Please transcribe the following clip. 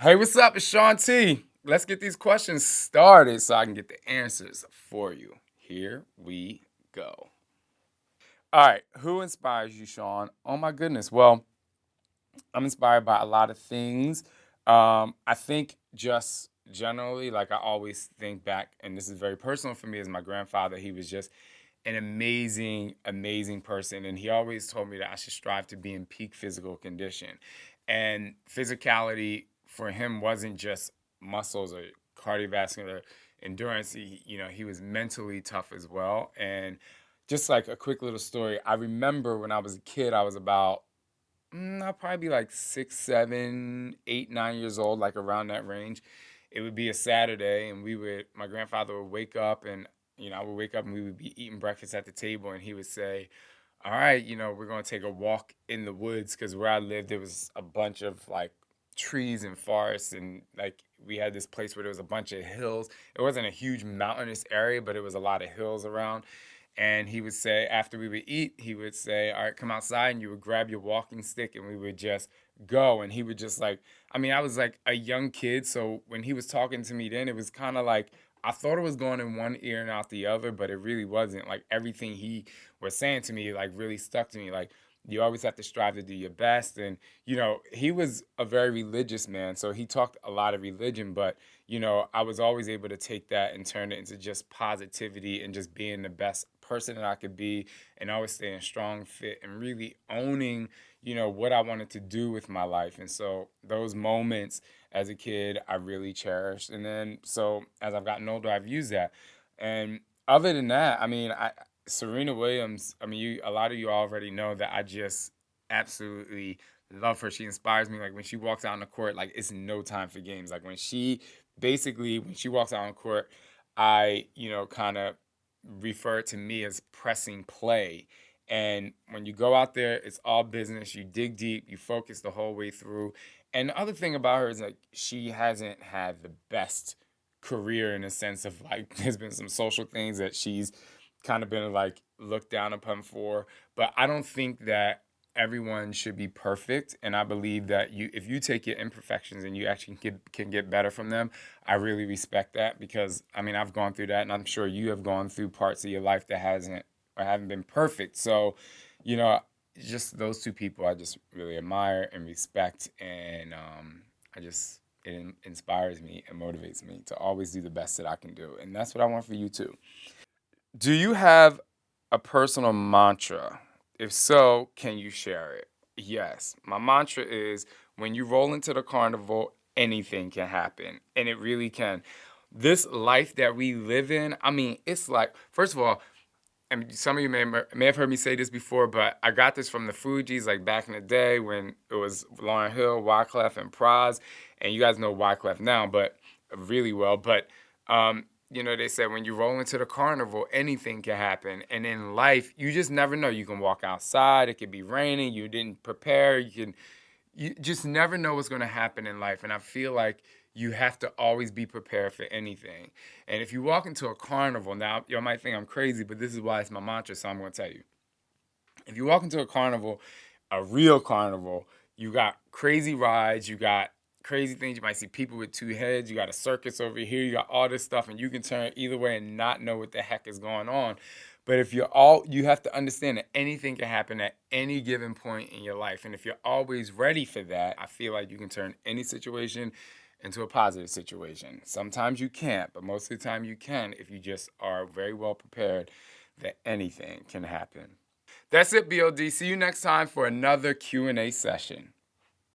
Hey, what's up? It's Shaun T. Let's get these questions started so I can get the answers for you. Here we go. All right, who inspires you, Shaun? Oh my goodness. Well, I'm inspired by a lot of things. I think just generally, like I always think back, and this is very personal for me as my grandfather. He was just an amazing, amazing person. And he always told me that I should strive to be in peak physical condition. And physicality for him wasn't just muscles or cardiovascular endurance. He was mentally tough as well. And just like a quick little story, I remember when I was a kid, I was about I'll probably be like 6, 7, 8, 9 years old, like around that range. It would be a Saturday, and my grandfather would wake up, and I would wake up, and we would be eating breakfast at the table, and he would say, "All right, we're gonna take a walk in the woods," because where I lived, there was a bunch of like trees and forests, and like we had this place where there was a bunch of hills. It wasn't a huge mountainous area, but it was a lot of hills around. And he would say, after we would eat, he would say, "All right, come outside," and you would grab your walking stick, and we would just go. And he would just like, I mean, I was like a young kid, so when he was talking to me then, it was kind of like I thought it was going in one ear and out the other, but it really wasn't. Like everything he was saying to me, like really stuck to me. Like you always have to strive to do your best. And he was a very religious man, so he talked a lot of religion, but I was always able to take that and turn it into just positivity and just being the best person that I could be, and always staying strong, fit, and really owning, what I wanted to do with my life. And so those moments as a kid, I really cherished. And then so as I've gotten older, I've used that. And other than that, I mean, Serena Williams, I mean, a lot of you already know that I just absolutely love her. She inspires me. Like when she walks out on the court, like it's no time for games. Like when she walks out on court, I, kind of refer to me as pressing play. And when you go out there, it's all business. You dig deep, you focus the whole way through. And the other thing about her is like she hasn't had the best career in a sense of like there's been some social things that she's kind of been like looked down upon for. But I don't think that everyone should be perfect, and I believe that if you take your imperfections and you actually can get better from them, I really respect that. Because I mean I've gone through that, and I'm sure you have gone through parts of your life that hasn't or haven't been perfect. So you know just those two people I just really admire and respect. And it inspires me and motivates me to always do the best that I can do, and that's what I want for you too. Do you have a personal mantra? If so, can you share it? Yes. My mantra is when you roll into the carnival, anything can happen. And it really can. This life that we live in, I mean, it's like, first of all, and some of you may have heard me say this before, but I got this from the Fugees, like back in the day when it was Lauryn Hill, Wyclef, and Praz. And you guys know Wyclef now, but really well. But they said when you roll into the carnival, anything can happen. And in life, you just never know. You can walk outside, it could be raining, you didn't prepare, you just never know what's going to happen in life. And I feel like you have to always be prepared for anything. And if you walk into a carnival, now you might think I'm crazy, but this is why it's my mantra, so I'm going to tell you. If you walk into a carnival, a real carnival, you got crazy rides, you got crazy things. You might see people with two heads, you got a circus over here, you got all this stuff, and you can turn either way and not know what the heck is going on. But if you have to understand that anything can happen at any given point in your life. And if you're always ready for that, I feel like you can turn any situation into a positive situation. Sometimes you can't, but most of the time you can if you just are very well prepared that anything can happen. That's it, BOD. See you next time for another Q&A session.